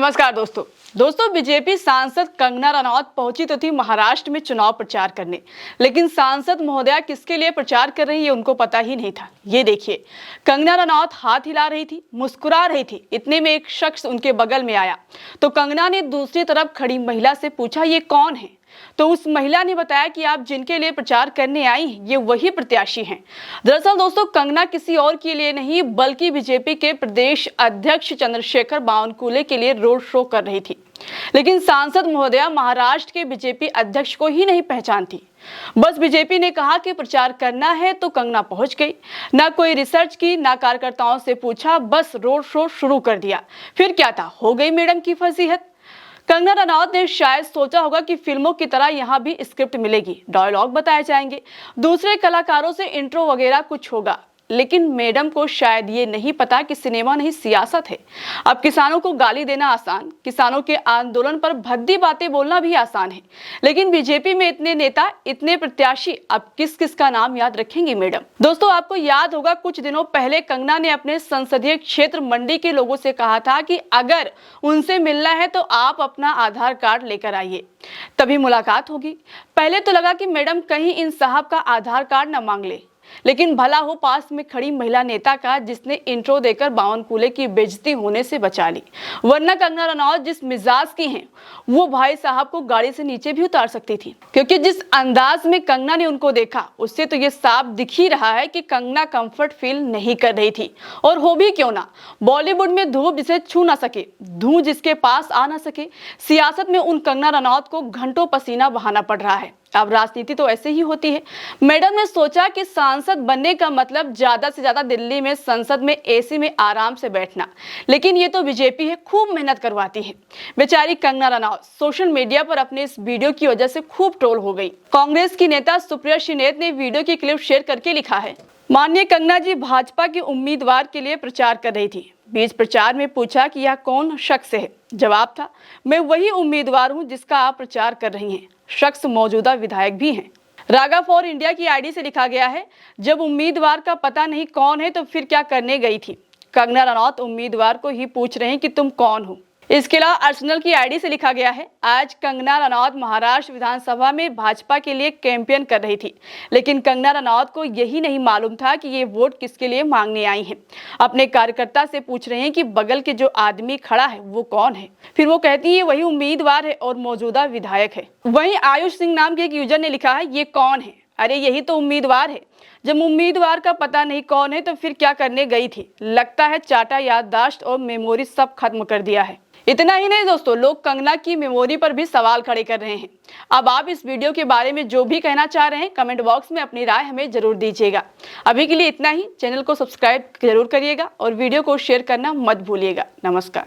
नमस्कार दोस्तों बीजेपी सांसद कंगना रनौत पहुंची तो थी महाराष्ट्र में चुनाव प्रचार करने, लेकिन सांसद महोदया किसके लिए प्रचार कर रही है उनको पता ही नहीं था। ये देखिए, कंगना रनौत हाथ हिला रही थी, मुस्कुरा रही थी, इतने में एक शख्स उनके बगल में आया तो कंगना ने दूसरी तरफ खड़ी महिला से पूछा, ये कौन है? तो उस महिला ने बताया कि आप जिनके लिए प्रचार करने आई हैं ये वही प्रत्याशी हैं। दरअसल दोस्तों, कंगना किसी और के लिए नहीं बल्कि बीजेपी के प्रदेश अध्यक्ष चंद्रशेखर बावनकुले के लिए रोड शो कर रही थी। लेकिन सांसद महोदया महाराष्ट्र के बीजेपी अध्यक्ष को ही नहीं पहचानती। बस बीजेपी ने कहा कि प्रचार करना है तो कंगना पहुंच गई। ना कोई रिसर्च की, ना कार्यकर्ताओं से पूछा, बस रोड शो शुरू कर दिया। फिर क्या था, हो गई मैडम की फजीहत। कंगना रनौत ने शायद सोचा होगा कि फिल्मों की तरह यहाँ भी स्क्रिप्ट मिलेगी, डायलॉग बताए जाएंगे, दूसरे कलाकारों से इंट्रो वगैरह कुछ होगा। लेकिन मैडम को शायद ये नहीं पता कि सिनेमा नहीं सियासत है। अब किसानों को गाली देना आसान, किसानों के आंदोलन पर भद्दी बातें बोलना भी आसान है, लेकिन बीजेपी में इतने नेता, इतने प्रत्याशी, अब किस किस का नाम याद रखेंगी मैडम? दोस्तों, आपको याद होगा कुछ दिनों पहले कंगना ने अपने संसदीय क्षेत्र मंडी के लोगों से कहा था कि अगर उनसे मिलना है तो आप अपना आधार कार्ड लेकर आइए, तभी मुलाकात होगी। पहले तो लगा कि मैडम कहीं इन साहब का आधार कार्ड न मांग ले, लेकिन भला हो पास में खड़ी महिला नेता का, जिसने इंट्रो देकर बावनकुले की बेइज्जती होने से बचा ली। वरना कंगना रनौत जिस मिजाज की हैं, वो भाई साहब को गाड़ी से नीचे भी उतार सकती थी, क्योंकि जिस अंदाज में कंगना ने उनको देखा उससे तो ये साफ दिख ही रहा है कि कंगना कंफर्ट फील नहीं कर रही थी। और हो भी क्यों ना, बॉलीवुड में धूप जिसे छू ना सके, धूं जिसके पास आ ना सके, सियासत में उन कंगना रनौत को घंटों पसीना बहाना पड़ रहा है। अब राजनीति तो ऐसे ही होती है। मैडम ने सोचा कि सांसद बनने का मतलब ज्यादा से ज्यादा दिल्ली में संसद में एसी में आराम से बैठना, लेकिन ये तो बीजेपी है, खूब मेहनत करवाती है। बेचारी कंगना रनौत सोशल मीडिया पर अपने इस वीडियो की वजह से खूब ट्रोल हो गई। कांग्रेस की नेता सुप्रिया श्रीनेत ने वीडियो की क्लिप शेयर करके लिखा है, माननीय कंगना जी भाजपा के उम्मीदवार के लिए प्रचार कर रही थी। बीच प्रचार में पूछा कि यह कौन शख्स है? जवाब था, मैं वही उम्मीदवार हूं जिसका आप प्रचार कर रही हैं। शख्स मौजूदा विधायक भी हैं। रागा फॉर इंडिया की आईडी से लिखा गया है, जब उम्मीदवार का पता नहीं कौन है तो फिर क्या करने गई थी? कंगना रनौत उम्मीदवार को ही पूछ रहे हैं कि तुम कौन हो। इसके अलावा अर्सनल की आईडी से लिखा गया है, आज कंगना रनौत महाराष्ट्र विधानसभा में भाजपा के लिए कैंपेन कर रही थी, लेकिन कंगना रनौत को यही नहीं मालूम था कि ये वोट किसके लिए मांगने आई हैं। अपने कार्यकर्ता से पूछ रहे हैं कि बगल के जो आदमी खड़ा है वो कौन है। फिर वो कहती है वही उम्मीदवार है और मौजूदा विधायक है। वहीं आयुष सिंह नाम के एक यूजर ने लिखा है, ये कौन है? अरे यही तो उम्मीदवार है। जब उम्मीदवार का पता नहीं कौन है तो फिर क्या करने गई थी? लगता है चाटा याददाश्त और मेमोरी सब खत्म कर दिया है। इतना ही नहीं दोस्तों, लोग कंगना की मेमोरी पर भी सवाल खड़े कर रहे हैं। अब आप इस वीडियो के बारे में जो भी कहना चाह रहे हैं कमेंट बॉक्स में अपनी राय हमें जरूर दीजिएगा। अभी के लिए इतना ही। चैनल को सब्सक्राइब जरूर करिएगा और वीडियो को शेयर करना मत भूलिएगा। नमस्कार।